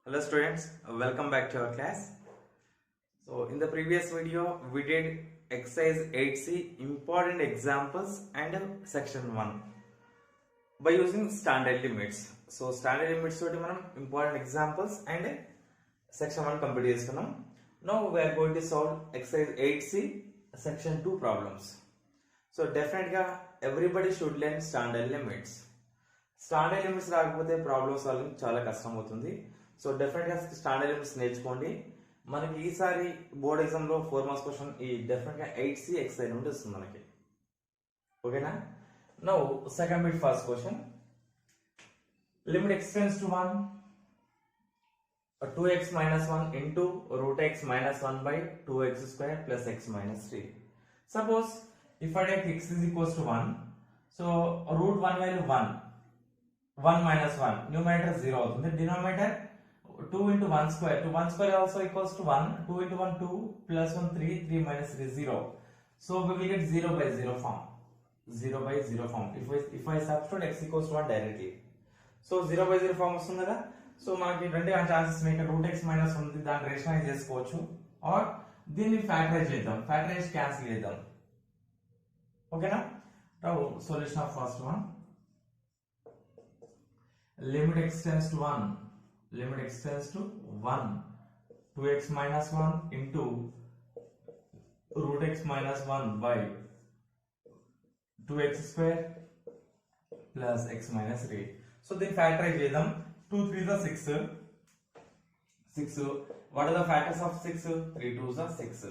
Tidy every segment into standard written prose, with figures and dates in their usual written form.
Hello students, welcome back to our class. So in the previous video we did exercise 8C important examples and section 1 by using standard limits. So standard limits toti manam important examples and section 1 complete chestunam. Now we are going to solve exercise 8C section 2 problems. So definitely everybody should learn standard limits. Standard limits రాకపోతే problem solving చాలా కష్టం అవుతుంది. So డెఫినెట్గా standard limits నేర్చుకోండి. మనకి ఈసారి board ఎగ్జామ్లో 4 marks question ఈ డెఫినెట్గా 8C ఎక్సైజ్ నుండి వస్తుంది మనకి. ఓకేనా? Now second bit first question. Limit x tends to 1 2x minus 1 into root x minus 1 by 2x square plus x minus 3. Suppose if I take x is equals to 1, so root 1 value 1 minus 1, numerator 0 అవుతుంది, denominator 2 into 1 square, 1 square also equals to 1, 2 into 1 2 plus 1 3 minus 3 0. So we will get 0 by 0 form. If I substitute x equals to 1 directly, so 0 by 0 form వస్తుంది కదా. So మనకి రెండు chances ఉన్నాయి. Root x minus ఉంది, దాన్ని rationalise చేసుకోవచ్చు, are దీన్ని factorise చేద్దాం, ఫ్యాక్టరైజ్ క్యాన్సిల్ చేద్దాం. ఓకేనా? Now solution of first one. Limit x tends to 1, 2x minus 1 into root x minus 1 by 2x square plus x minus 3. So then factorize చేద్దాం. 2 3 is 6. What are the factors of 6? 3 2 is 6.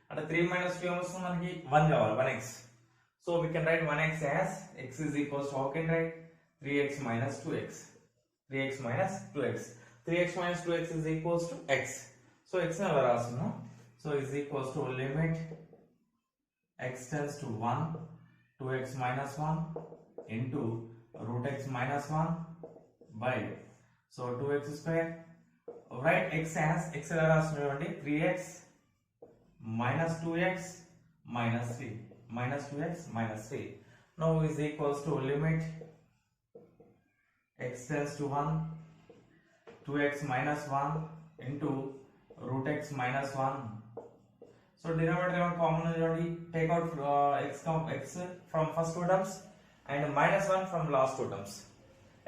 And 3 minus 2 ఏమొస్తుంది మనకి? 1 కావాలి, 1x. So we can write 1x as x is equals to, how can I write? 3x minus 2x. 3x minus 2x. 3x minus 2x is equals to x. So x ని ఎలా రాస్తున్నాం? So is equals to limit x tends to 1 2x minus 1 into root x minus 1 by, so 2x square. Write x as, x ఎలా రాస్తున్నాం? 3x minus 2x minus 3, minus 2x minus 3. Now is equals to limit x tends to 1 2x minus 1 into root x minus 1. So denominator common already, take out x from first two terms and minus 1 from last two terms.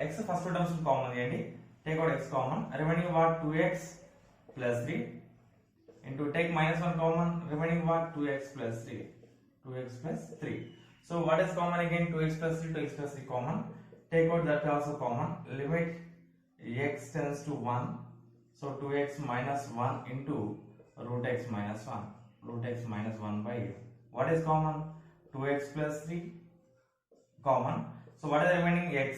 X first two terms common cheyandi, take out x common, remaining what? 2x plus 3 into, take minus 1 common, remaining what? 2x plus 3. So what is common again? 2x plus 3 common, take out that also common. Limit x tends to 1, so 2x minus 1 into root x minus 1 by, what is common? 2x plus 3 common. So what is the remaining? X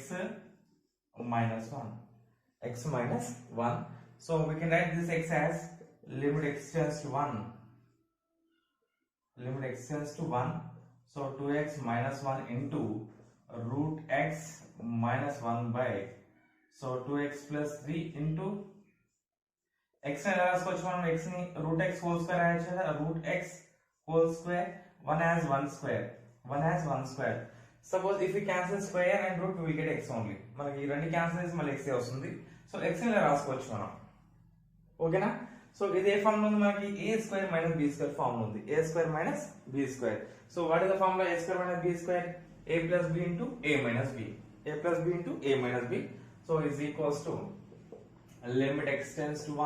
minus 1. So we can write this x as limit x tends to 1, so 2x minus 1 into root x minus 1 by, so 2x plus 3 into x ని ఎలా రాసుకోవచ్చు మనం? x ని root x whole square రాయొచ్చు కదా. root x whole square, 1 has 1 square. Suppose if we cancel square and root, we will get x only. మనకి ఈ రెండు క్యాన్సిల్ చేసి మళ్ళీ x వస్తుంది. సో x ని ఇలా రాసుకోవచ్చు మనం. ఓకేనా? సో ఇది ఏ ఫామ్ లో ఉంది మనకి? a square minus b square form లో ఉంది. a square minus b square. So what is the formula? a square minus b square, a plus b into a minus b. So is equals to limit x tends to 1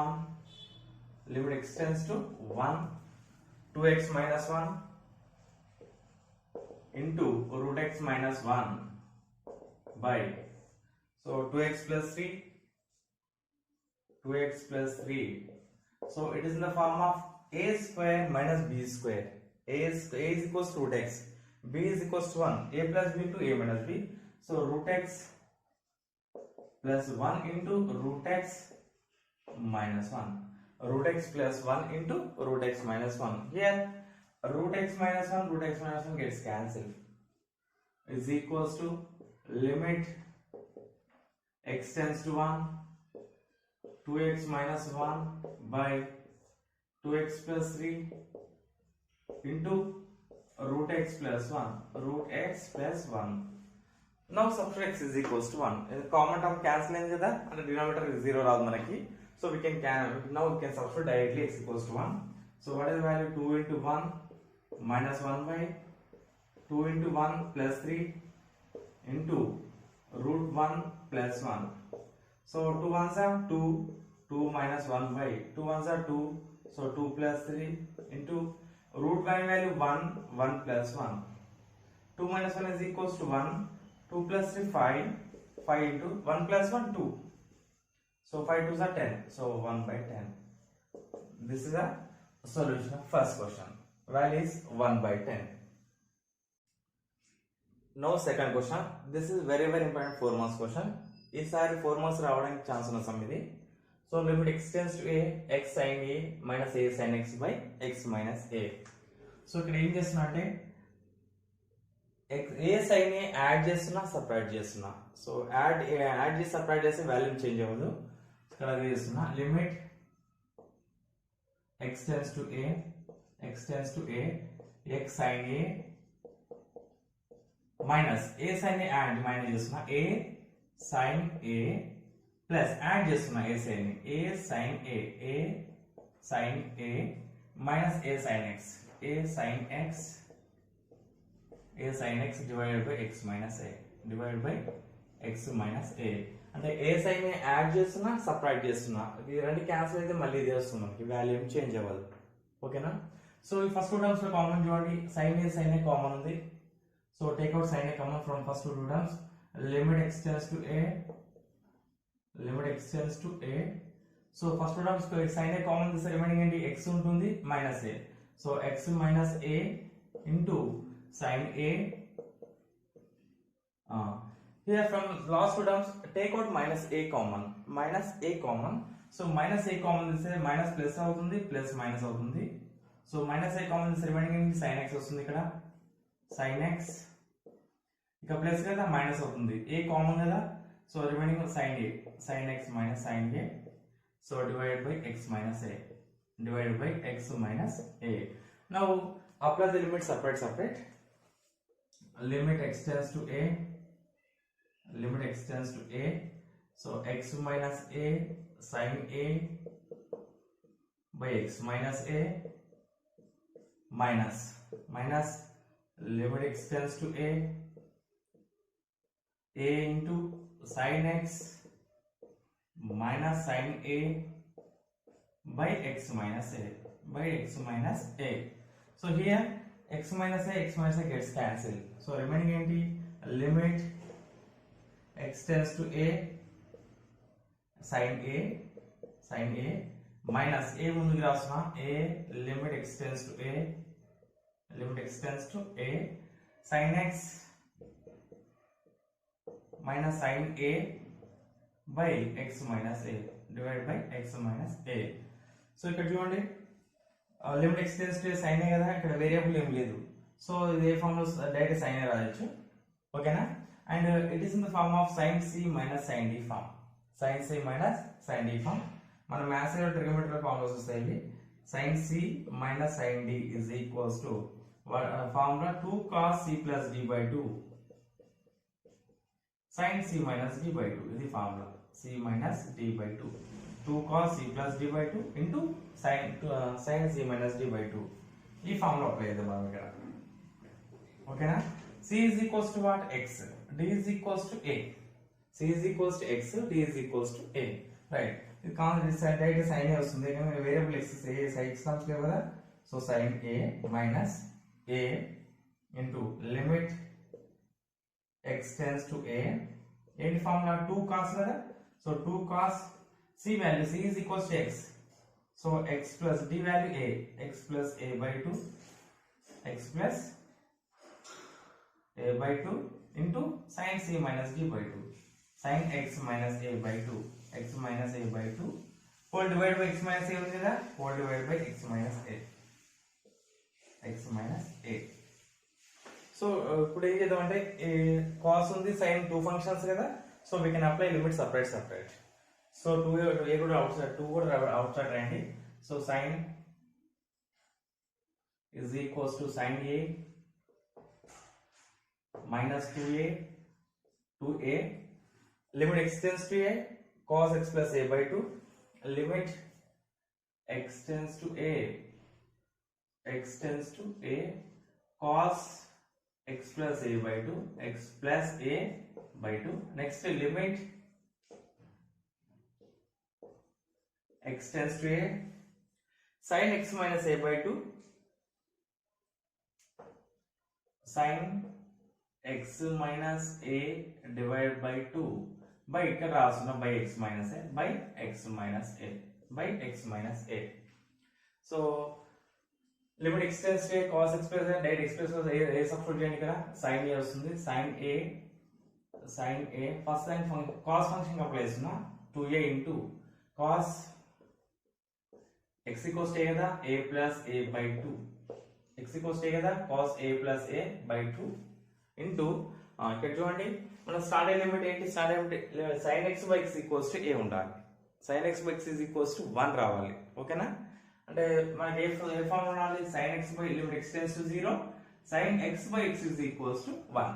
2x minus 1 into root x minus 1 by, so 2x plus 3. So it is in the form of a square minus b square. A is equals to root x, b is equals to 1, a plus b into a minus b. So root x plus 1 into root x minus 1. Root x plus 1 into root x minus 1. Here root x minus 1 gets cancelled. Is equals to limit x tends to 1 2x minus 1 by 2x plus 3 into root x plus 1. Now subtract x is equals to 1. Common term cancel అయింది కదా, అంటే denominator 0 రాదు మనకి. So we can now we can substitute directly x equals to 1. So what is the value? 2 into 1 minus 1 by 2 into 1 plus 3 into root 1 plus 1. So 2 ones are 2, 2 minus 1 by 2 ones are 2, so 2 plus 3 into root 1 value 1, 1 plus 1. 2 minus 1 is equals to 1, 2 plus 3 5, 5 into 1 plus 1 2. So 5 2s are 10, so 1 by 10. This is a solution of first question. Value is 1 by 10. Now second question. This is very important 4 marks question. ఈసారి 4 marks రావడానికి chance ఉన్న some ఇది. So limit x tends to a x sin a minus a sin x by x minus a. So ఇక్కడ ఏం చేస్తున్నా అంటే a sin a add చేస్తున్నా separate చేస్తున్నా. సో యాడ్ చేసి సపరేట్ చేస్తే వాల్యూ చేంజ్ అవ్వదు. ఇక్కడ అది చేస్తున్నా limit x tends to a x sin a minus a sin a and minus చేస్తున్నా a sin a plus add చేస్తున్నా a sin a minus a sin x divided by x minus a అంటే a sin a add చేస్తున్నా separate చేస్తున్నా. ఈ రెండు cancel అయితే మళ్ళీ ఇది వస్తుంది, వాల్యూ చేంజ్ అవ్వదు. ఓకేనా? సో ఈ ఫస్ట్ టూ టర్మ్స్ లో కామన్ చూడండి, sin a కామన్ ఉంది. So take out sin a common from first two terms. limit x tends to a. So first term sin a common, this remaining ఏంటి x ఉంటుంది minus a. So x minus a into sin a. Here from last two terms take out minus a common. So minus a common, this minus plus అవుతుంది plus minus అవుతుంది. So minus a common, this remaining ఏంటి sin x వస్తుంది ఇక్కడ sin x. ఇక plus కదా minus అవుతుంది, a common కదా. So remaining sin x minus sin a. So divided by x minus a. Now apply the limit separate. Limit x tends to a. So x minus a sin a by x minus a minus limit x tends to a into sin x minus sin a by x minus a. So here x minus a gets cancelled. So remaining ఏంటి limit x tends to a sin a minus a ముందుకు రాస్తున్నా a limit x tends to a sin x minus sin a by x minus a divided by x minus a. So ఇక్కడ చూడండి limit x tends to a sin a కదా, ఇక్కడ variable ఏం లేదు. So ఇది ఏ ఫామ్ లో direct sin a రాయొచ్చు. ఓకేనా? And it is in the form of sin c minus sin d form. మన మ్యాథ్స్ లో ట్రిగోనోమెట్రీ ఫార్ములాస్ వస్తాయి. sin c minus sin d is equals to formula 2 cos c plus d by 2 sin c minus d by 2. ఇది formula c minus d by 2. 2 cos c plus d by 2 into sin c minus d by 2. ఈ formula apply చేద్దాం మనం ఇక్కడ. ఓకేనా? c is equals to what? x. d is equals to a. c is equals to x, d is equals to a. Right. ఇది constant direct sin a వస్తుంది కానీ variable x x terms లేవు కదా. So sin a minus a into limit x tends to a. ఏంటి formula 2 cos కదా. So 2 cos c value c is equals to x. So x plus d value a, x plus a by 2 into sin c minus d by 2 sin x minus a by 2 whole divided by x minus a ఉంది కదా, whole divided by x minus a. So ఇప్పుడు ఏం చేద్దాం అంటే cos ఉంది sin two functions కదా. So we can apply limit separate. So 2 కూడా out side రండి. So sin is equals to sin a minus 2a limit x tends to a cos x plus a by 2 limit x tends to a cos x plus a by 2 x plus a by 2. Next limit x tends to a sin x minus a by 2 sin x minus a divided by 2 by ఇక్కడ రాస్తున్నా by x minus a by x minus a by x minus a. So limit x tends to a cos x plus a direct x plus a substitute చేయండి ఇక్కడ sin a వస్తుంది sin a first sin cos function apply చేస్తున్నా 2a into cos x equals to a కదా a plus a by 2 x equals to a కదా cos a plus a by 2 into ఇక్కడ చూడండి మన start limit ఏంటి start limit sin x by x equals to a ఉండాలి sin x by x is equals to 1 రావాలి ఓకేనా అంటే మనకి ఏ ఫార్మ్ ఉండాలి sin x by limit x tends to 0 sin x by x is equals to 1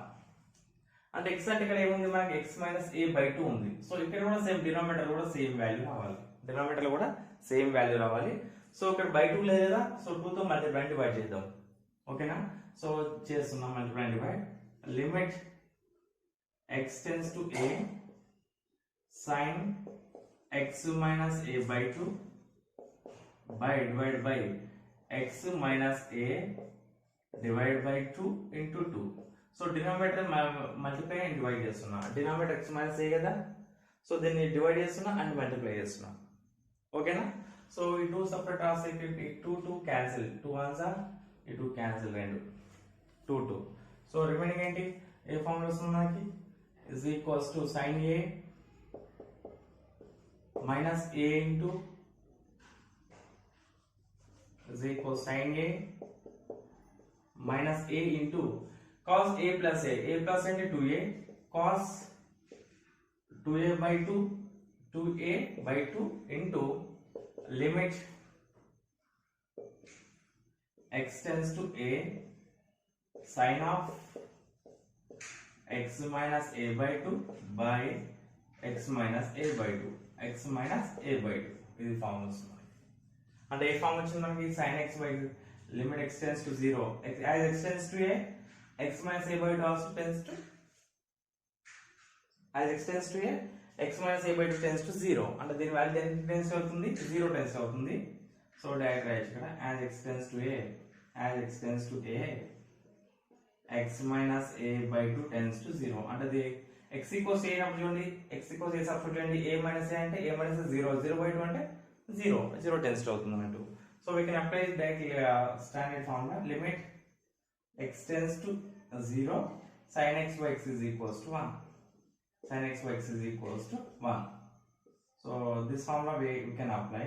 అంటే x అంటే ఇక్కడ ఏముంది మనకి x minus a by 2 ఉంది సో ఇక్కడ కూడా సేమ్ డినామినేటర్ కూడా సేమ్ వాల్యూ రావాలి డినామినేటర్ లో కూడా సేమ్ వాల్యూ రావాలి సో ఇక్కడ by 2 లేదు కదా సో 2 తో మల్టిప్లై డివైడ్ చేద్దాం ఓకేనా సో చేస్తున్నాం multiply divide limit x tends to a sin x minus a by 2 by divided by x minus a divided by 2 into 2 so denominator multiply and divide చేస్తున్నా denominator x minus a కదా so దీన్ని divide చేస్తున్నా and multiply చేస్తున్నా ఓకేనా so ఈ 2 separate రాస్తే 2 cancel 2 ones are ఈ 2 cancel రెండు 2 సో రిమైనింగ్ ఏంటి ఏ ఫార్ములా వస్తుంది మనకి is equals to sin a minus a into is equals sin a minus a into cos a plus a plus into 2a cos 2a by 2 2a by 2 into limit x tends to a sin of x minus a by 2 by x minus a by 2 x minus a by 2 ఇది form వస్తుంది అంటే ఏ form వచ్చింది మనకి sin x by limit x tends to 0 as x tends to a x minus a by 2 also tends to as x tends to a x minus a by 2 tends to 0 అంటే దీని value దేనికి tense అవుతుంది 0 tense అవుతుంది so direct రాయొచ్చు కదా as x tends to a x minus a by 2 tends to 0 అంటే the x equals a అప్పుడు చూడండి x equals a సబ్స్టిట్యూట్ చేయండి a minus a అంటే a minus 0 0 by 2 అంటే 0 tends to అవుతుంది అన్నట్టు so we can apply directly standard formula limit x tends to 0 sin x by x is equals to 1 sin x by x is equals to 1 so this formula we can apply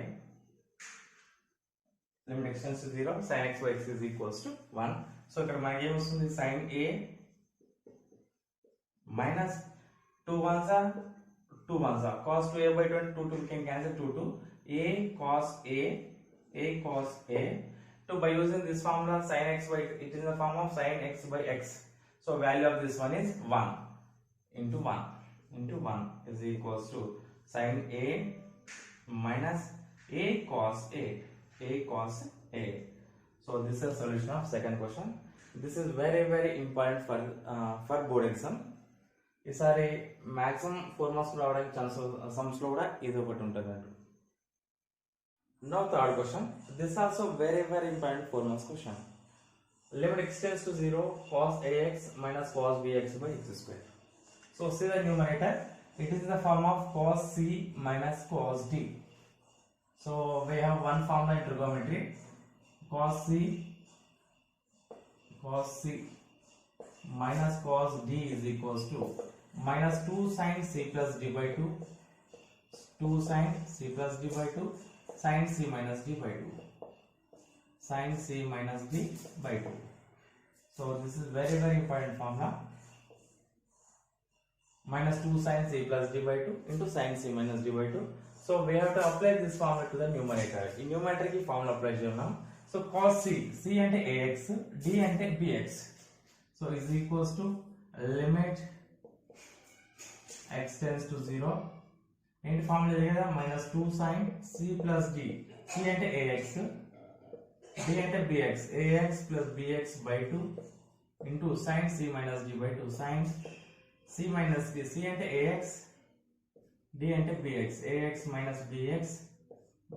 limit x tends to 0 sin x by x is equals to 1 so ఇక్కడ మనకి ఏం వస్తుంది sin a minus 2 ones are cos 2a by 2 2 we can cancel 2 a cos a so by using this formula sin x by it is in the form of sin x by x so value of this one is 1 into 1 is equals to sin a minus a cos a so this is a solution of second question this is very important for board exam ఈసారి maximum 4 marks రావడానికి chance sums లో కూడా ఇది ఒకటి ఉంటుంది అన్నట్టు now third question this is also very important 4 marks question limit x tends to 0 cos ax minus cos bx by x square so see the numerator it is in the form of cos c minus cos d so we have one formula in trigonometry cos c minus cos d is equals to minus 2 sin c plus d by 2 2 sin c plus d by 2 sin c minus d by 2 sin c minus d by 2 so this is very important formula minus 2 sin c plus d by 2 into sin c minus d by 2 so we have to apply this formula to the numerator in numerator ki formula apply cheyunam so cos c ante ax d ante bx so is equals to limit x tends to 0 ఏంటి formula ఇది కదా -2 sin c plus d. c అంటే ax, d అంటే bx, ax plus bx by 2 into sin c minus d by 2, sin c minus d. c అంటే ax, d అంటే bx, ax minus bx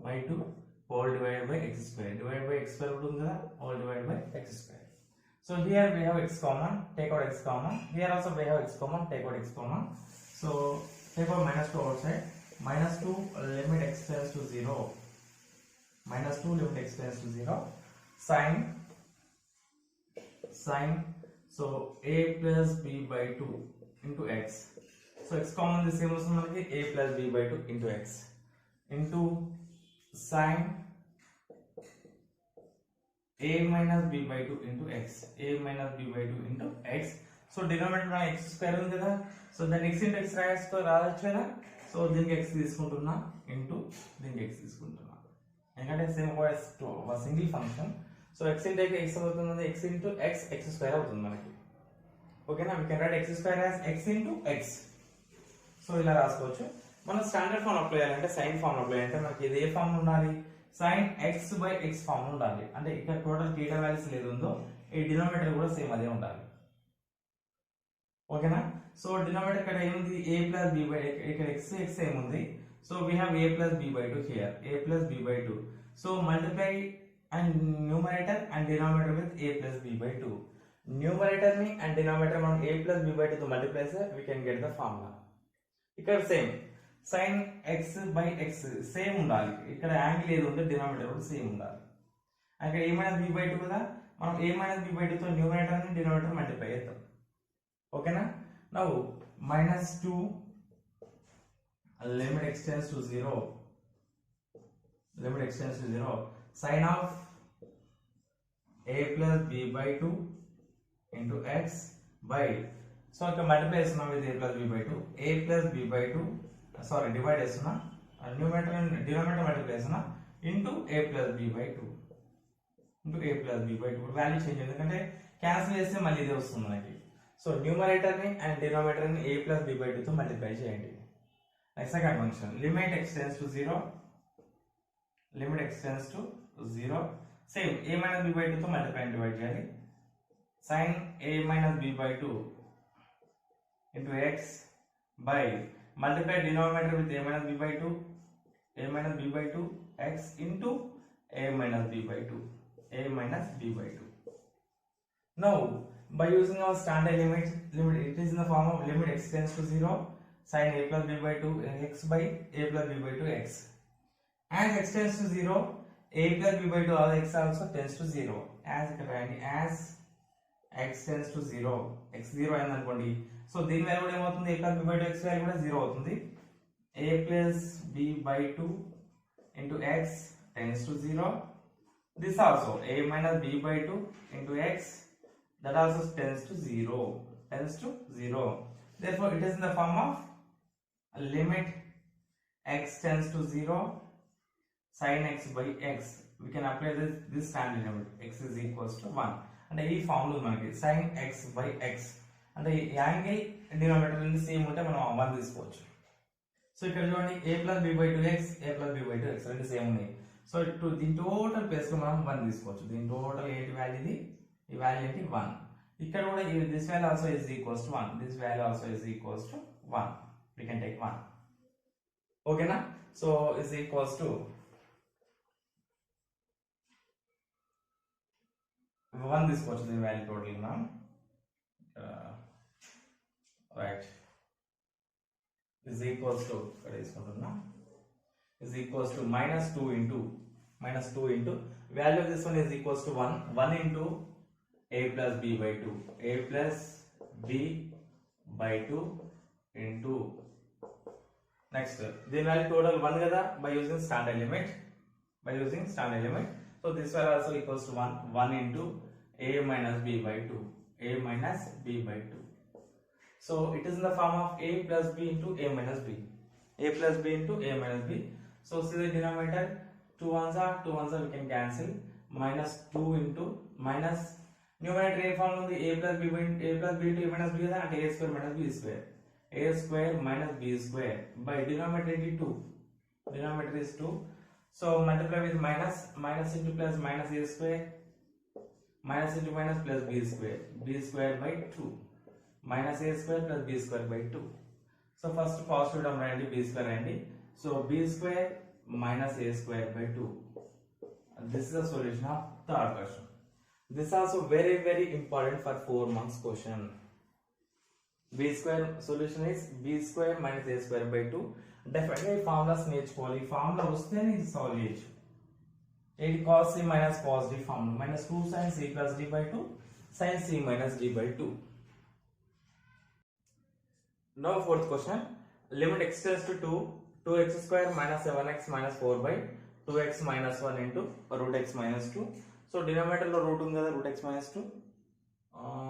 by 2 whole divided by x square. Divided by x square ఉంటుంది కదా, whole divided by x square. So here we have x common, take out x common. Here also we have x common, take out x common. So take out -2 outside. -2 limit x tends to 0. -2 limit x tends to 0. Sin so a plus b by 2 into x. So x common the same వస్తుంది మనకి, a plus b by 2 into x into sin a minus b by 2 into x, a minus b by 2 into x. So denominator మన x square ఉంది కదా, so దాన్ని x into x రాయొచ్చు కదా. So దీనికి x తీసుకుంటున్నా ఇంటూ దీనికి x తీసుకుంటున్నా, ఎందుకంటే సేమ్ ఒక single function. So x into x అవుతుంది, x into x, x square అవుతుంది మనకి. ఓకేనా, we can write x square as x into x. So ఇలా రాసుకోవచ్చు. మనం స్టాండర్డ్ ఫార్మ్ అప్లై చేయాలంటే, సైన్ ఫార్మ్ అప్లై అంటే మనకి ఇది ఏ ఫార్మ్ ఉండాలి, sin x by x form ఉండాలి. అంటే ఇక్కడ టోటల్ తీటా వాల్యూస్ ఏది ఉందో ఈ డినోమినేటర్ కూడా సేమ్ అదే ఉండాలి. ఓకేనా, సో డినోమినేటర్ ఇక్కడ ఏముంది, a plus b by, ఇక్కడ x ఏముంది, so we have a plus b by 2 here, a plus b by 2. So multiply and numerator and denominator with a plus b by 2. Numerator ni and denominator మనం a plus b by 2 తో multiply చేస్తే we can get the formula. ఇక్కడ same sin x by x same ఉండాలి, ఇక్కడ angle ఏది ఉందో denominator కూడా same ఉండాలి. ఇక్కడ a minus b by 2 కదా, మనం a minus b by 2 తో న్యూమరేటర్ ని డినోమినేటర్ మల్టిప్లై చేద్దాం. ఓకేనా, now -2 limit x tends to 0, limit x tends to 0, sin of a plus b by 2 into x by, so ఇక్కడ multiply చేస్తున్నాం with a plus b by 2, a plus b by 2, sorry divide చేస్తున్నా, numerator denominator multiply చేస్తున్నా into a plus b by 2 into a plus b by 2. Value change ఎందుకంటే cancel చేస్తే మళ్ళీ ఇదే వస్తుంది మనకి. సో న్యూమరేటర్ ని అండ్ డినోమినేటర్ ని a plus b by 2 తో మల్టిప్లై చేయండి. Next second function, limit x tends to 0, limit x tends to 0, same a minus b by 2 తో మల్టిప్లై అండ్ డివైడ్ చేయాలి. sin a minus b by 2 into x by multiply denominator with a minus b by 2, a minus b by 2 x into a minus b by 2, a minus b by 2. Now by using our standard limit, it is in the form of limit x tends to 0, sin a plus b by 2 x by a plus b by 2 x. As x tends to 0, a plus b by 2 x also tends to 0. As x tends to 0, x 0 అయింది అనుకోండి, so దీని value కూడా ఏమవుతుంది, a plus b by 2 x value కూడా 0 అవుతుంది. a plus b by 2 into x tends to 0. This also a minus b by 2 into x, that also tends to 0, tends to 0. Therefore it is in the form of limit x tends to 0, sin x by x. We can apply this standard limit, x is equals to 1. అంటే ఈ formula మనకి sin x by x, అంటే angle denominator నుంచి same ఉంటే మనం 1 తీసుకోవచ్చు. So ఇక్కడ చూడండి a plus b by 2x, a plus b by 2x రెండు సేమ్ ఉన్నాయి. సో దీని టోటల్ ప్లేస్ లో మనం 1 తీసుకోవచ్చు. దీని టోటల్ ఏంటి వాల్యూ, ఇది ఈ వాల్యూ ఏంటి 1. ఇక్కడ కూడా this value also is equals to 1, this value also is equals to 1. We can take 1. ఓకేనా, సో ఇస్ ఈక్వల్స్ టు 1 తీసుకోవచ్చు దీని వాల్యూ టోటల్ మనం, రైట్, ఇస్ ఈక్వల్స్ టు ఇక్కడ తీసుకుంటున్నా, is equals to -2 into value of this one is equals to 1 into a plus b by 2, a plus b by 2 into next దీని value total 1 కదా, by using standard limit, so this one also equals to 1 into a minus b by 2, a minus b by 2. So it is in the form of a plus b into a minus b, a plus b into a minus b. So see the denominator, 2 ones are we can cancel, -2 into minus numerator ఏ form ఉంది, a plus b into a minus b కదా, అంటే a square minus b square a square minus b square by denominator is 2. Denominator is 2. So multiply with minus, minus into plus minus a square, minus into minus plus b square by 2, minus a square plus b square by 2. So first positive term randi, b square randi. So b square minus a square by 2. This is the solution of third question. This is also very important for 4 marks question. B square solution is b square minus a square by 2. Definitely formulas నేర్చుకోవాలి. Formula వస్తేనే ఇది solve చేయొచ్చు. 8 cos c minus cos d formula minus 2 sin c plus d by 2 sin c minus d by 2. Now fourth question. Limit x tends to 2, 2x square minus 7x minus 4 by 2x minus 1 into root x minus 2. So denominator లో route ఉంది కదా, root x minus 2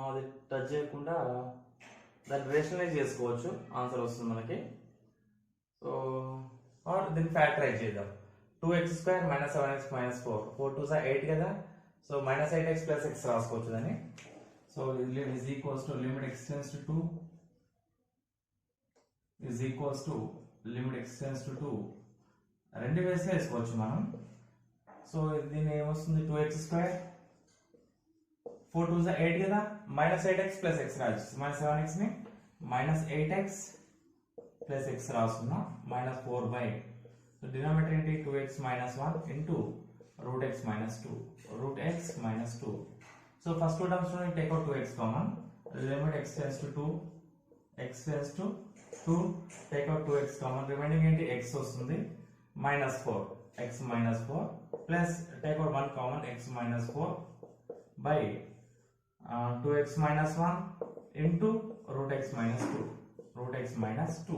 అది touch చేయకుండా దాన్ని rationalise చేసుకోవచ్చు, answer వస్తుంది మనకి. So దీన్ని ఫ్యాక్టరైజ్ చేద్దాం. 2x square minus 7x minus 4, 4 2 8 కదా, so minus 8x plus x రాసుకోవచ్చు దాన్ని. So is equals to limit x tends to 2 is equals to limit x tends to 2. రెండు వేస్గా వేసుకోవచ్చు మనం. సో దీని ఏమొస్తుంది, 2x square 4 2 8 కదా, minus 8x plus x రాయొచ్చు. minus 7x ని minus 8x plus x రాస్తున్నా, minus 4 by, so denominator ఏంటి, 2x minus 1 into root x minus 2, root x minus 2. So first two terms we take out 2x common, limit x tends to 2, x tends to 2, take out 2x common, remaining ఏంటి x వస్తుంది, minus 4, x minus 4 plus take out 1 common, x minus 4 by 2x minus 1 into root x minus 2, root x minus 2.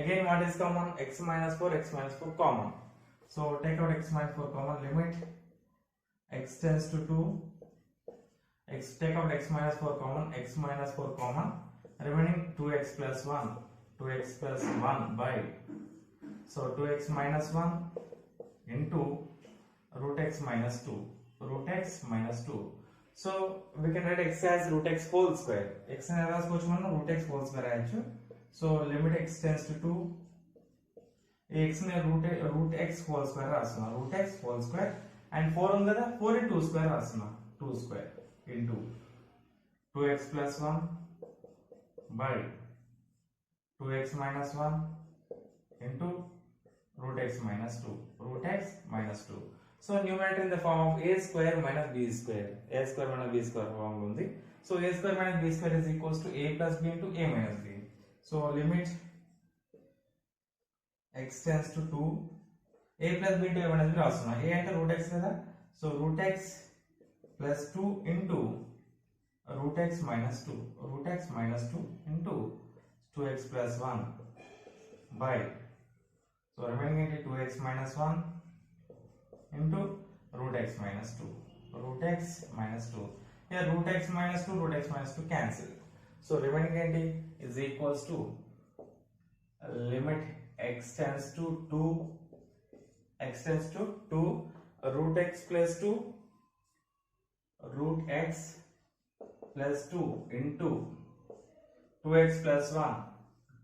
Again what is common, x minus 4, x minus 4 common. So take out x minus 4 common, limit x tends to 2, x take out x minus 4 common, x minus 4 common, remaining 2x plus 1, 2x plus 1 by, so 2x minus 1 into root x minus 2, root x minus 2. So we can write x as root x whole square. X అని రాసుకోవచ్చు మనం, root x whole square రాయొచ్చు. So limit x tends to 2, x ని root x whole square రాస్తున్నా, root x whole square, and 4 ఉంది కదా, 4 into 2 square రాస్తున్నా, 2 square into 2x plus 1 by 2x minus 1 into root x minus 2, root x minus 2. So numerator in the form of a square minus b square, a square minus b square form ఉంది. So a square minus b square is equals to a plus b into a minus b. So limit x tends to 2, a plus b into a minus b రాస్తున్నా, a అంటే root x కదా, so root x plus 2 into root x minus 2, root x minus 2 into 2x plus 1 by, so remaining into 2x minus 1 into root x minus 2, root x minus 2. Here root x minus 2, root x minus 2 cancel. So remaining ఏంటి is equals to limit x tends to 2, x tends to 2, root x plus 2, root x plus 2 into 2x plus 1,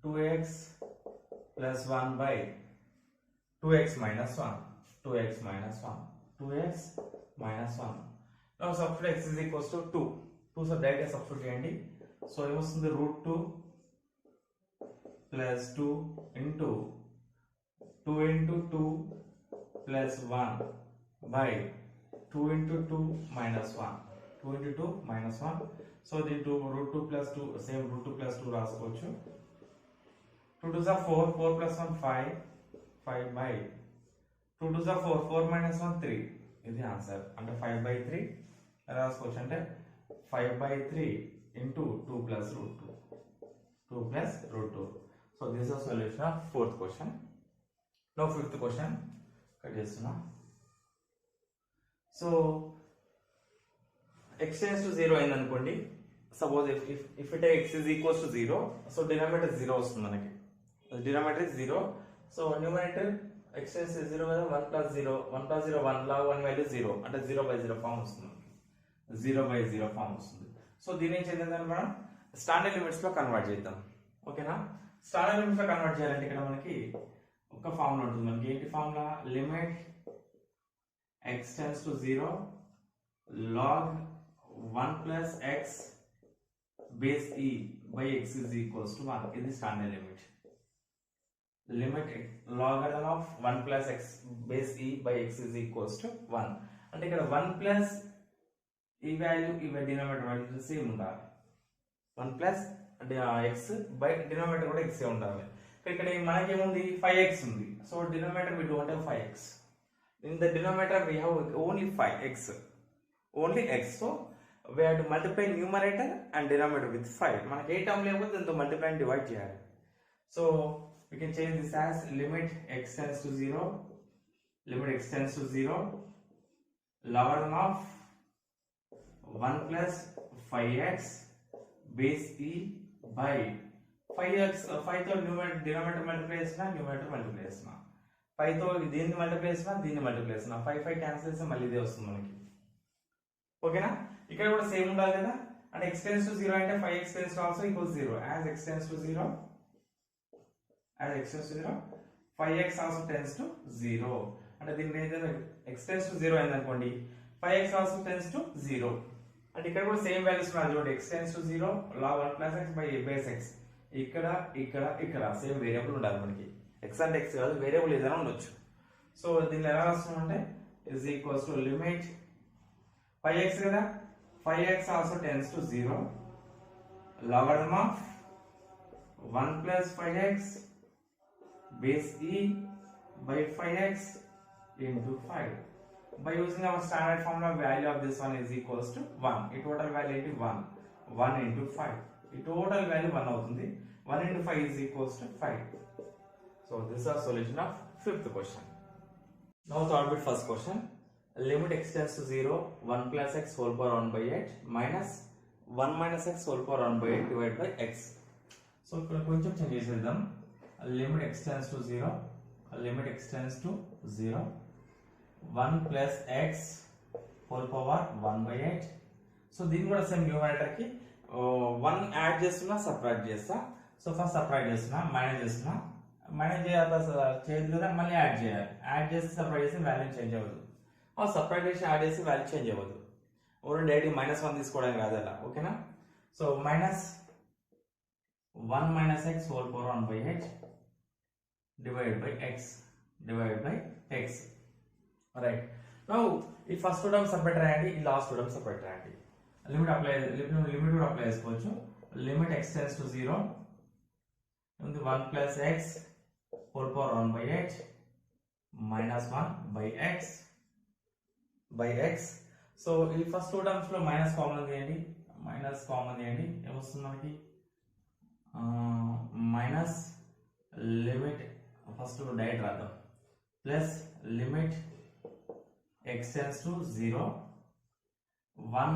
2x plus 1 by 2x minus 1, 2x minus 1, 2x minus 1. Now substitute x is equals to 2. 2 so direct substitute చేయండి. So ఏమొస్తుంది, root 2 plus 2 into 2 into 2 plus 1 by 2 into 2 minus 1, 2 into 2 minus 1. So the root 2 plus 2, same root 2 plus 2 రాసుకోవచ్చు. 2 2s are 4, 4 plus 1 5, 5 by 2 2s are 4, 4 minus 1 3. ఇది answer, అంటే 5 by 3 రాసుకోవచ్చు, అంటే 5 by 3 into 2 plus root 2, 2 plus root 2. So this is a solution of fourth question. Now fifth question cut చేస్తున్నా. So x tends to 0 అయింది అనుకోండి, suppose if it x is equals to 0, so denominator 0 వస్తుంది మనకి, denominator is 0, so numerator x tends to 0 కదా, 1 plus 0, 1 plus 0 1, log 1 value 0, అంటే 0 by 0 form వస్తుంది, 0 by 0 form వస్తుంది. So దీని ఏం చేద్దాం, మనం స్టాండర్డ్ లిమిట్స్ లో కన్వర్ట్ చేద్దాం. ఓకేనా. స్టాండర్డ్ లిమిట్స్ లో కన్వర్ట్ చేయాలంటే ఇక్కడ మనకి ఒక ఫార్ములా ఉంటుంది. మనకి ఏంటి formula? Limit x tends to 0 log 1 plus x base e by x is equals to 1. ఇది standard limit. Limit logarithm of 1 plus x base e by x is equals to 1. అంటే ఇక్కడ 1 plus ఈ value ఈ denominator value same ఉండాలి. 1 plus x by denominator కూడా x ఉండాలి. ఇక్కడ మనకేముంది 5x ఉంది. So denominator we don't have 5x. In the denominator we have only 5x, only x. So we have to multiply numerator and denominator with 5. మనకి ఏ term లేకపోతే దాంతో multiply and divide చేయాలి. So we can change this as limit x tends to 0, limit x tends to 0 logarithm of 1 plus 5x base e by 5x. 5 తో denominator multiply చేసినా numerator multiply చేసినా, 5 తో దీన్ని multiply చేసినా దీన్ని మల్టిప్లై చేసినా 5 cancel చేస్తే మళ్ళీ ఇదే వస్తుంది మనకి. ఓకేనా. ఇక్కడ కూడా సేమ్ ఉండాలి కదా. అంటే x tends to 0 అంటే 5x tends to also equals 0. As x tends to 0, as x tends to 0, 5x also tends to 0. అంటే దీన్ని ఏదైనా x tends to 0 అయింది అనుకోండి, 5x also tends to 0. అంటే ఇక్కడ కూడా సేమ్ వాల్యూస్ ఉన్నాయి చూడండి. x tends to 0 log 1 plus x by base x. ఇక్కడ ఇక్కడ ఇక్కడ సేమ్ వేరియబుల్ ఉండాలి మనకి. x అంటే x కాదు, వేరియబుల్ ఏదైనా ఉండొచ్చు. సో దీన్ని ఎలా రాస్తామంటే is equals to limit 5x కదా, 5x also tends to 0 logarithm of 1 plus 5x base e by 5x into 5. By using our standard formula, value of this one is equals to 1. ఈ total value ఏంటి? 1 into 5. ఈ total value 1 అవుతుంది. 1 into 5 is equals to 5. So this is our solution of fifth question. Now solve it first question. Limit x tends to 0, 1 plus x whole power 1 by 8 minus 1 minus x whole power 1 by 8 divided by x. So ఇక్కడ కొంచెం change చేసేద్దాం. Limit x tends to 0, limit x tends to 0, 1 plus x whole power 1 by 8. So దీన్ని కూడా same numerator కి 1 add చేస్తున్నా subtract చేస్తా. So first subtract చేస్తున్నా, minus చేస్తున్నా, మైనస్ చేయదు కదా, మళ్ళీ యాడ్ చేయాలి. యాడ్ చేసి సబ్ట్రాక్ట్ చేసి వాల్యూ చేంజ్ అవ్వదు. సబ్ట్రాక్ట్ చేసి యాడ్ చేసి వాల్యూ చేంజ్ అవ్వదు. ఓన్లీ డైరెక్ట్ -1 తీసుకోవడానికి రాదు అలా. ఓకేనా. So minus 1 minus x whole power 1 by 8 divided by x. Right. Now ఈ ఫస్ట్ టర్మ్ సపరేట్ రాయండి, ఈ లాస్ట్ టర్మ్ సపరేట్ రాయండి. లిమిట్ కూడా అప్లై చేసుకోవచ్చు. లిమిట్ x tends to 0 ఉంది 1 plus x whole power 1 by 8 minus 1 by x. So ఈ first two terms లో minus common తీయండి, ఏమొస్తుంది మనకి? మైనస్ లిమిట్ ఫస్ట్ డైరెక్ట్ రాద్దాం, plus limit x tends to 0 1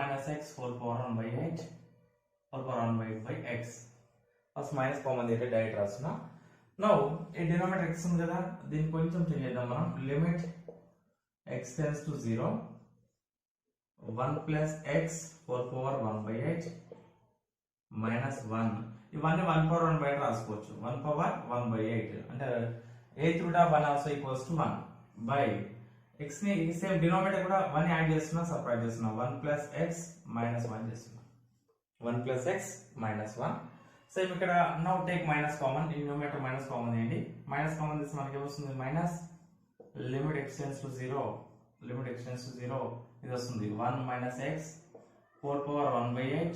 minus x whole power 1 by 8 by x. First minus common తీయండి, direct రాస్తున్నా. Now ఈ denominator x ఉంది కదా, దీన్ని కొంచెం చేంజ్ చేద్దాం మనం. Limit x tends to 0 1 plus x whole power 1 by 8 minus 1. ఇవన్నీ 1 power 1 by 8 రాసుకోవచ్చు. 1 power 1 by 8 అంటే 8 root of 1 also equals to 1 by x ని సేమ్ డినామినేటర్ కూడా 1 యాడ్ చేస్తున్నా, సబ్ట్రాక్ట్ చేస్తున్నా. 1 plus x minus 1 చేస్తున్నా. 1 plus x minus 1. సేమ్ ఇక్కడ now take minus common. ఈ న్యూమరేటర్ మైనస్ కామన్ చేయండి. మైనస్ కామన్ తీసి మనకి ఏమొస్తుంది? Minus limit x tends to 0 ఇది వస్తుంది 1 minus x whole power 1 by 8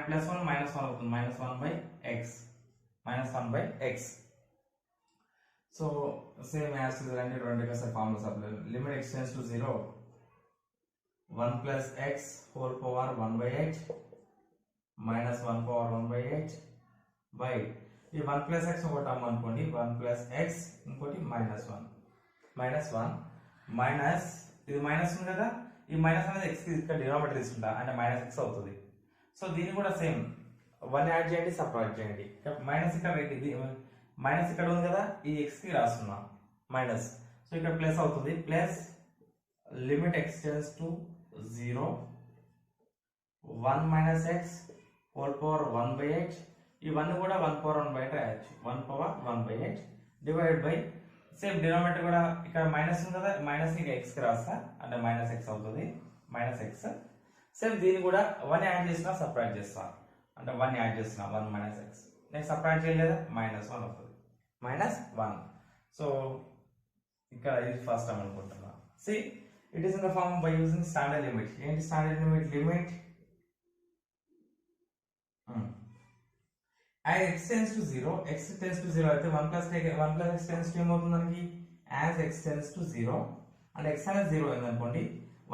plus 1 minus 1 అవుతుంది, -1 by x. So same as అంటే రెండు ఒకసారి formulas apply. Limit x tends to 0 1 plus x whole power 1 by 8 minus 1 power 1 by 8 by ఈ 1 plus x ఒక term అనుకోండి, 1 plus x ఇంకోటి -1 minus ఇది minus ఉంది కదా, ఈ మైనస్ అనేది x కి ఇక్కడ డినామినేటర్ తీసుకుంటా అంటే -x అవుతుంది. సో దీన్ని కూడా సేమ్ 1 యాడ్ చేయండి, సబ్ట్రాక్ట్ చేయండి. మైనస్ ఇక్కడ ఉంది కదా, ఈ x కి రాస్తున్నా మైనస్. సో ఇక్కడ ప్లస్ అవుతుంది, plus limit x tends to 0 1 minus x whole power 1/8 ఇవన్నీ కూడా 1 పవర్ 1/8 రాయొచ్చు 1 power 1/8 divided by same denominator కూడా ఇక్కడ మైనస్ ఉంది కదా మైనస్ ఇక ఎక్స్ కి రాస్తా అంటే మైనస్ ఎక్స్ అవుతుంది మైనస్ ఎక్స్ సేమ్ దీన్ని కూడా 1 యాడ్ చేసినా సపరేట్ చేస్తా అంటే 1 యాడ్ చేస్తున్నా 1 మైనస్ ఎక్స్ నేను సపరేట్ చేయలేదా -1 అవుతుంది -1 సో ఇక్కడ ఇది ఫస్ట్ టైం అనుకుంటున్నా see it is in the form by using standard limit ఏంటి standard limit as x tends to 0 x tends to 0 అయితే 1 plus x tends to ఏమవుతుంది మనకి as x tends to 0 and x అనేది 0 అయింది అనుకోండి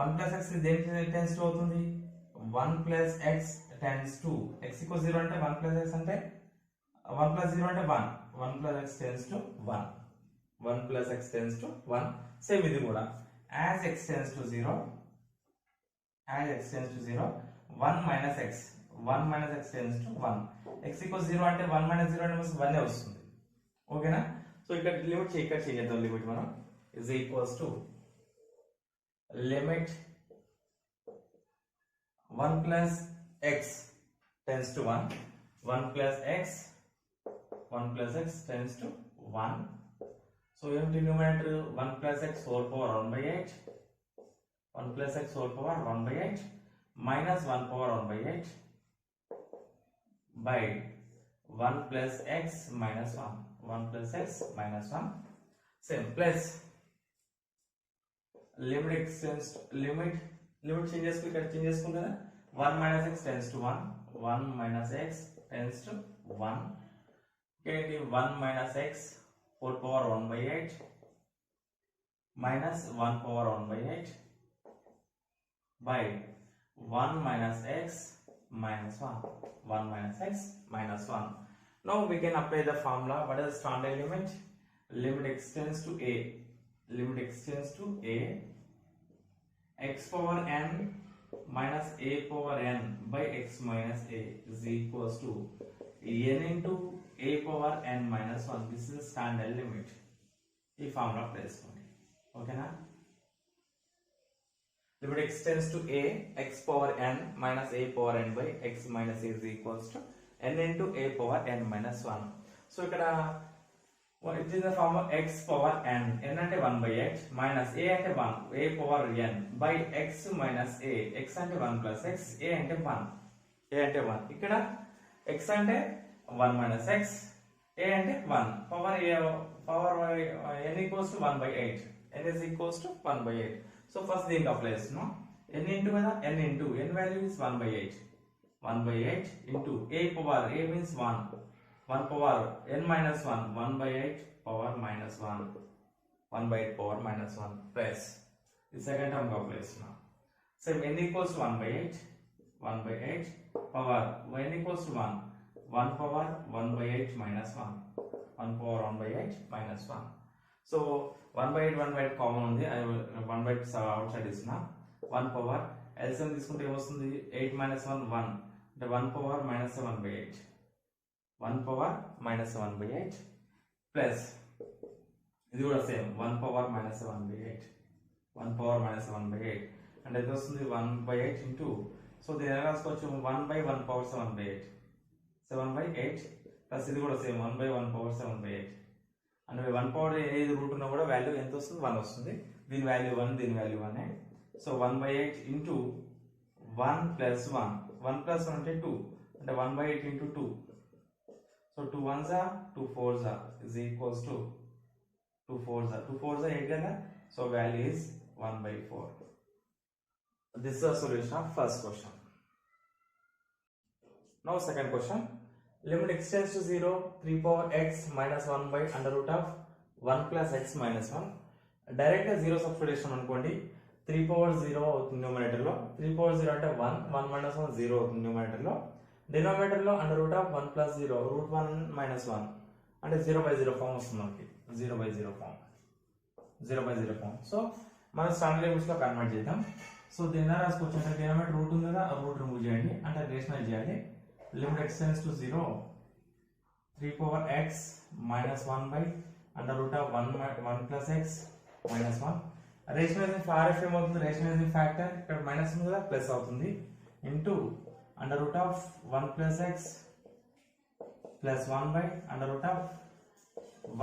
1 plus x దేనికి tends to అవుతుంది 1 plus x tends to x equals 0 అంటే 1 plus x అంటే 1 plus 0 అంటే 1 1 plus x tends to 1 1 plus x tends to 1 same ఇది కూడా as x tends to 0 as x tends to 0 1 minus x 1 minus x tends to 1 x equals 0 అంటే 1 minus 0 అంటే 1 వస్తుంది ఓకేనా so ఇక్కడ లిమిట్ ఇక్కడ చేద్దాం లిమిట్ మనం is equals to limit 1 plus x tends to 1 1 plus x tends to 1 so ఏంటి numerator 1 plus x whole power 1/8 1 plus x whole power 1/8 minus 1 power 1/8 by 1 plus x minus 1 1 plus x minus 1 same plus limit x tends to limit changes ఇక్కడ change చేసుకుంటా 1 minus x tends to 1 1 minus x tends to 1 okay 1 minus x whole power 1/8 minus 1 power 1/8 by 1 minus x minus 1 1 minus x minus 1 now we can apply the formula what is the standard limit x tends to a x power n minus a power n by x minus a is equals to n into a power n minus 1 this is the standard limit ఈ formula apply చేసుకోండి ఓకేనా limit x tends to a x power n minus a power n by x minus a is equals to n into a power n minus 1 so ఇక్కడ it is the form of x power n n అంటే 1/8 minus a అంటే 1 a power n by x minus a x అంటే 1 plus x a అంటే 1 ఇక్కడ x అంటే 1 minus x a అంటే 1 power n equals to 1/8 n is equals to 1/8 so first దీనికి apply చేస్తున్నాం n into కదా n into n value is 1/8 into a power a means 1 power n minus 1 1/8 power minus 1 1/8 power minus 1 plus the second term apply చేస్తున్నాం so n equals to 1/8 power n equals to 1 power 1/8 minus 1 1 power 1/8 minus 1 so 1/8 common ఉంది 1/8 out side ఇస్తున్నా 1 power LCM తీసుకుంటే ఏమొస్తుంది 8 minus 1 1 అంటే 1 power -7/8 1 power -7/8 plus ఇది కూడా same 1 power -7/8 1 power -7/8 అంటే ఇది వస్తుంది 1/8 ఇంటూ సో దీని ఎలా రాసుకోవచ్చు 1/1 పవర్ 7/8 7/8 ప్లస్ ఇది కూడా సేమ్ 1/1 పవర్ 7/8 అంటే 1 పవర్ ఏది రూట్ ఉన్నా కూడా వాల్యూ ఎంత వస్తుంది 1 వస్తుంది దీని వాల్యూ 1 దీని value 1 so 1/8 into 1 plus 1 1 plus 1 అంటే 2 అంటే 1/8 into 2 so 2 1s are 2 4s are is equals to 2 4s are 2 4s are 8 కదా so value is 1/4 this is the solution of first question now second question limit x tends to 0 3 power x minus 1 by under root of 1 plus x minus 1 direct గా 0 substitution అనుకోండి 3 power 0 అవుతుంది numerator లో 3 power 0 అంటే 1 1 minus 1 0 అవుతుంది numerator లో denominator లో under root of 1 plus 0 root 1 minus 1 అంటే 0/0 form వస్తుంది మనకి 0/0 ఫామ్ సో మనం స్టాండర్డ్ లిమిట్స్ లో కన్వర్ట్ చేద్దాం సో దీన్ని రాసుకోవచ్చు అంటే డినామినేటర్ రూట్ ఉంది కదా ఆ రూట్ రిమూవ్ చేయండి అంటే రేషనల్ చేయాలి limit x tends to 0 3 power x minus 1 by under root of 1 plus x minus 1 rationalizing for RF ఏమవుతుంది rationalizing factor ఇక్కడ మైనస్ ఉంది కదా ప్లస్ అవుతుంది into under root of 1 plus x plus 1 by under root of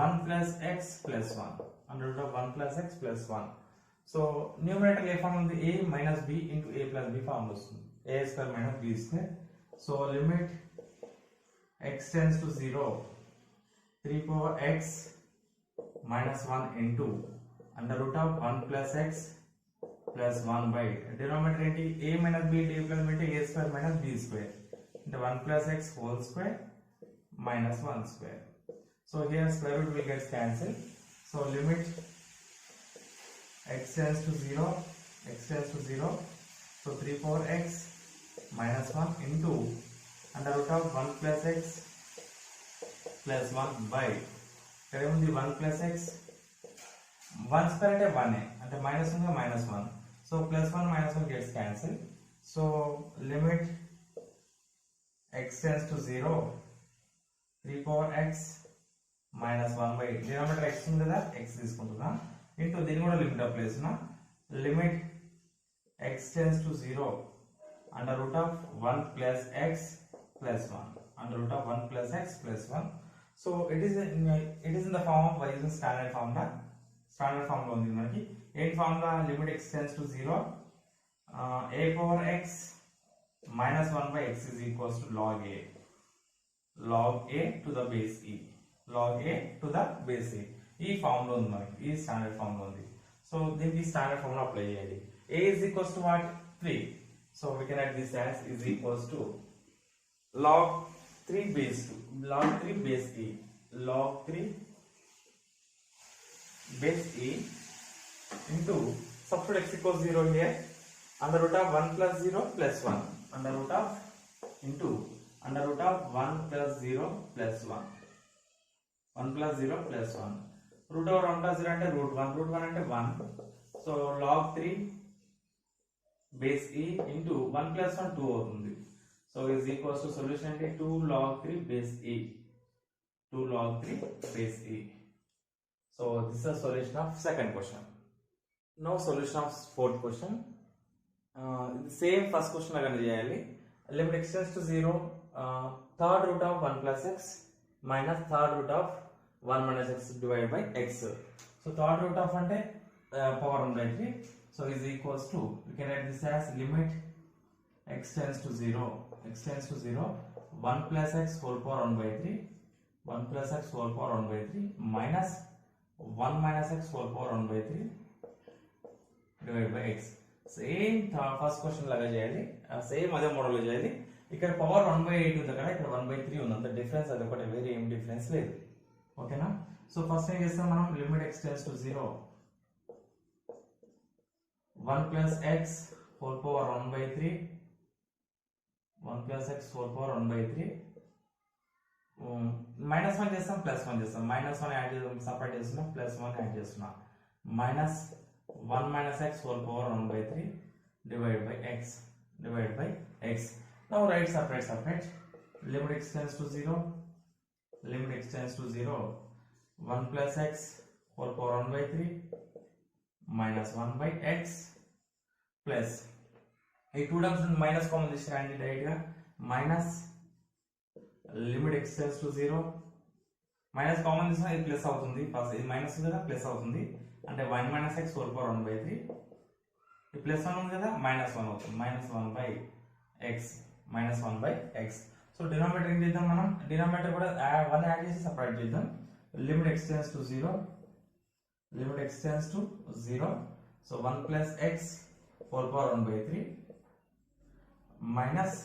1 plus x plus 1 under root of 1 plus x plus 1. So numerator ఏ form ఉంది, a minus b into a plus b form వస్తుంది, a square minus b square. So limit x tends to 0 3 power x minus 1 into under root of 1 plus x plus 1 by denominator ఏంటి, a minus b into a plus b into a square minus b square into 1 plus x whole square minus 1 square. So here square root will get cancelled. So limit x tends to 0, x tends to 0. So 3 power x minus 1 into under root of 1 plus x plus 1 by ఇక్కడ ఏముంది 1 plus x 1 square అంటే 1 అంటే minus 1 minus 1. So plus 1 minus 1 gets cancelled. So limit x tends to 0 3 power x minus 1 by denominator x ఉంది కదా, x తీసుకుంటున్నా into దీన్ని కూడా limit apply చేస్తున్నా, limit x tends to 0 under root of 1 plus x plus 1 under root of 1 plus x plus 1. So it is in the form of by using standard formula. Standard formula ఉంది మనకి ఏంటి formula, limit x tends to 0 a power x minus 1 by x is equals to log a to the base e, log a to the base e. ఈ formula ఉంది మనకి, ఈ standard formula ఉంది. So దీనికి standard formula apply చేయండి. a is equals to what, 3. So we can write this as is equals to log 3 base 2 log 3 base e log 3 base e into substitute x equals 0 here under root of 1 plus 0 plus 1 under root of into under root of 1 plus 0 plus 1 1 plus 0 plus 1 root over 1 plus 0 అంటే root 1 అంటే 1. So log 3 base e into 1 plus 1 2 అవుతుంది. So is equals to solution అంటే 2 log 3 base e 2 log 3 base e. So this is a solution of second question. Now solution of fourth question. Same first question లాగానే చేయాలి. Limit x tends to 0 third root of 1 plus x minus third root of 1 minus x divided by x. So third root of అంటే power 1 by 3. So is equals to, we can write this as limit x tends to 0 1 plus x whole power 1 by 3 1 plus x whole power 1 by 3 minus 1 minus x whole power 1 by 3 divided by x. Same first question లాగా చేయాలి, same అదే మోడల్లో చేయాలి. ఇక్కడ power 1/8 ఉంది కదా, ఇక్కడ 1/3 ఉంది, అంత డిఫరెన్స్ అది ఒకటి, వేరే ఏం డిఫరెన్స్ లేదు. ఓకేనా. సో ఫస్ట్ ఏం చేస్తాం మనం, limit x tends to 0 1 plus x whole power 1/3 1 plus x whole power 1/3 minus 1 చేస్తాం, ప్లస్ 1 చేస్తాం, minus 1 యాడ్ చేస్తాం, సపరేట్ చేస్తున్నాం, ప్లస్ 1 యాడ్ చేస్తున్నాం, minus 1 minus x whole power 1/3 divided by x. Now write separate. Limit x tends to 0 1 plus x whole power 1/3 minus 1 by x plus ఈ 2 terms నుండి minus common తీసుకురండి direct గా, minus limit x tends to 0 minus common తీసుకున్నా ఇది plus అవుతుంది, first ఇది minus ఉంది కదా ప్లస్ అవుతుంది, అంటే 1 minus x whole power 1/3 ఈ ప్లస్ 1 ఉంది కదా మైనస్ 1 అవుతుంది, minus 1 by x. So denominator ఏం చేద్దాం మనం, డినామినేటర్ కూడా 1 యాడ్ చేసి సపరేట్ చేద్దాం. Limit x tends to 0 so 1 plus x whole power 1/3 minus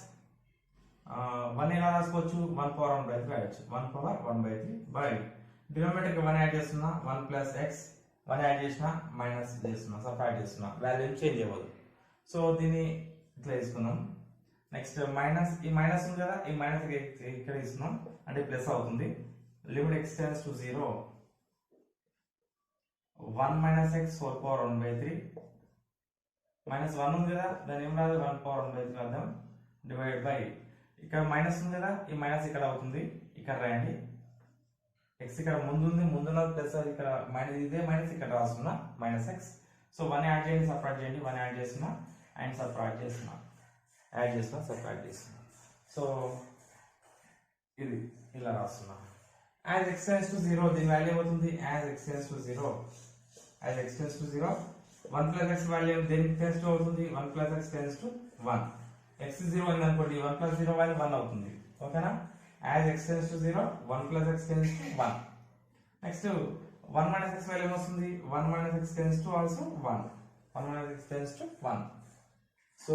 1 ఎలా రాసుకోవచ్చు, 1 power 1/3 రాయొచ్చు, 1 power 1/3 బై డినామినేటర్ కి 1 యాడ్ చేస్తున్నా, 1 plus x 1 యాడ్ చేసిన మైనస్ చేస్తున్నా, సపరేట్ చేస్తున్నా, వాల్యూ చేంజ్ అవ్వదు. సో దీన్ని ఇట్లా తీసుకున్నాం. నెక్స్ట్ మైనస్, ఈ మైనస్ ఉంది కదా, ఈ మైనస్ ఇక్కడ ఇస్తున్నాం అంటే ప్లస్ అవుతుంది. Limit x tends to 0 1 minus x whole power 1/3 minus 1 ఉంది కదా, దాని ఏం రాదు 1 power 1/3 రాద్దాం, డివైడ్ బై ఇక్కడ మైనస్ ఉంది కదా, ఈ మైనస్ ఇక్కడ అవుతుంది, ఇక్కడ రాయండి. x ఇక్కడ ముందు ఉంది, ముందున్న ప్లస్ ఇక్కడ మైనస్, ఇదే మైనస్ ఇక్కడ రాస్తున్నా మైనస్ x. సో 1 యాడ్ చేయండి, సపరేట్ చేయండి, 1 యాడ్ చేస్తున్నా అండ్ సపరేట్ చేస్తున్నా. యాడ్ చేస్తున్నా, సబ్ట్రాక్ట్ చేస్తున్నా. సో ఇది ఇలా రాస్తున్నా. యాజ్ ఎక్స్ టెన్స్ టు 0 దీని వాల్యూ ఏమవుతుంది? As x tends to 0, as x tends to 0 1 plus X value దేనికి టెన్స్ టు అవుతుంది? 1 plus x tends to 1. X 0 అయింది అనుకోండి, 1 ప్లస్ 0 వాల్యూ 1 అవుతుంది. ఓకేనా? As x tends to 0 1 plus x tends to 1. Next 1 minus x value ఏమొస్తుంది? 1 minus x tends to also 1. 1 minus x tends to 1. So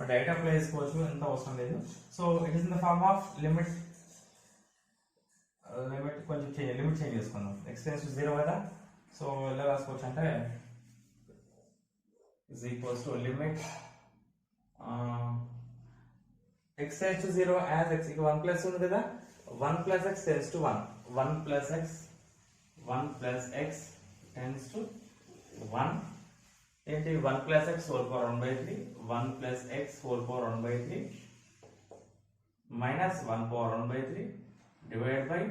direct apply చేసుకోవచ్చు, ఎంత అవసరం లేదు. So it is in the form of limit కొంచెం limit change చేసుకుందాం. X tends to 0 కదా, so ఎలా రాసుకోవచ్చు అంటే is equals to limit x tends to 0 as x ఇక 1 ప్లస్ ఉంది కదా, 1 plus x tends to 1. 1 plus x tends to 1 ఏంటి? 1 plus x whole power 1/3, 1 plus x whole power 1/3 minus 1 power 1/3 divide by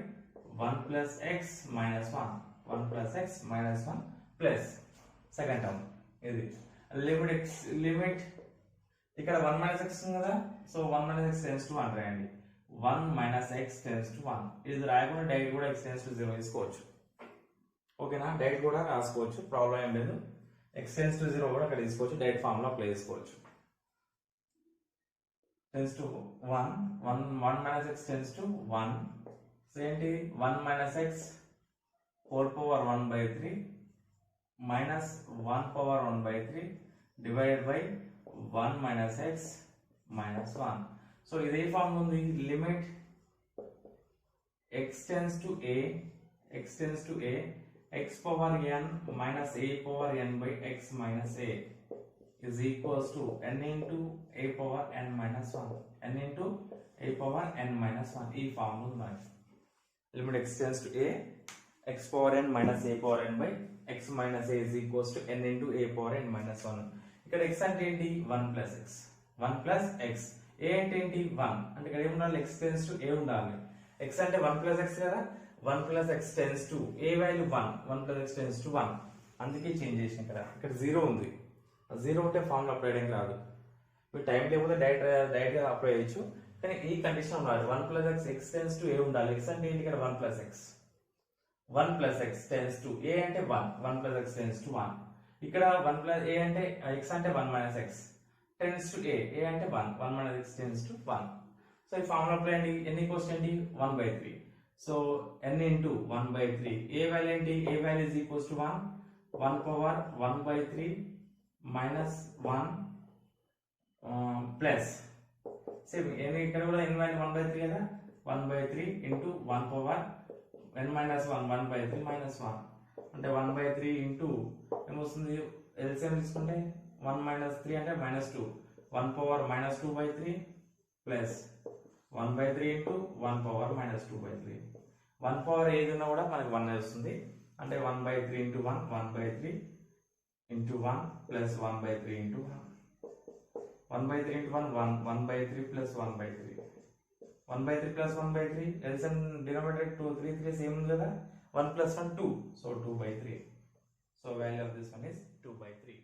1 plus x minus 1. 1 plus x minus 1 plus second term ఇది limit ఇక్కడ 1 minus x ఉంది కదా, so 1 minus x tense to 1 రాయండి. 1 minus x tense to 1 ఇది రాయకుండా direct కూడా x tense to 0 తీసుకోవచ్చు. ఓకేనా? డైరెక్ట్ కూడా రాసుకోవచ్చు, ప్రాబ్లం ఏం లేదు. x టెన్స్ టు 0 కూడా ఇక్కడ తీసుకోవచ్చు, డైరెక్ట్ ఫార్ములా అప్లై చేసుకోవచ్చు. Tense to 1 minus x tense to 1. So ఏంటి? 1 minus x whole power 1/3 minus 1 power 1/3 divide by 1 minus x minus 1. So ఇదే ఫార్మ్ ఉంది. Limit x tends to a x power n minus a power n by x minus a is equals to n into a power n minus 1. n into a power n minus 1 ఈ form ఉంది మనకి. Limit x tends to a x power n minus a power n by x minus a is equals to n into a power n minus 1. ఇక్కడ x అంటే ఏంటి? 1 plus x. 1 plus x. a అంటే ఏంటి? 1. అంటే ఇక్కడ ఏముండాలి? x tends to a ఉండాలి. x అంటే 1 plus x కదా, 1 plus x tends to a value 1. 1 plus x tends to 1. అందుకే చేంజ్ చేసిన ఇక్కడ 0 ఉంది. 0 ఉంటే ఫార్ములా అప్లై చేయడానికి రాదు. మీరు టైం లేకపోతే డైరెక్ట్గా అప్లై చేయొచ్చు, కానీ ఈ కండిషన్ ఉండాలి. 1 plus x x tends to a ఉండాలి. x అంటే ఏంటి? ఇక్కడ 1 plus x. 1 plus x tends to a అంటే 1. 1 plus x tends to 1. ఇక్కడ 1 plus a అంటే x అంటే 1 minus x tends to a. a అంటే 1. 1 minus x tends to 1. So ఈ ఫార్ములా అప్లై అండి. n ఈక్వల్స్ ఏంటి? 1/3. So n into 1/3. a value ఏంటి? a value is equals to 1. 1 power 1/3 minus 1 plus same ఇక్కడ కూడా n value 1/3 కదా, 1/3 into 1 power n minus 1 1/3 minus 1 అంటే 1/3 into ఏమొస్తుంది? LCM తీసుకుంటే 1 మైనస్ 3 అంటే minus 2. 1 power minus 2/3 plus 1/3 into 1 power minus 2/3. 1 power ఏది ఉన్నా కూడా మనకి 1 వస్తుంది. అంటే 1/3 into 1 1/3 into 1 plus 1/3 into 1. 1/3 into 1 1 1/3 plus 1/3 1/3 plus 1/3 LCM denominator 2 3 3 same ఉంది కదా, 1 plus 1 2. So 2/3. So value of this one is 2/3.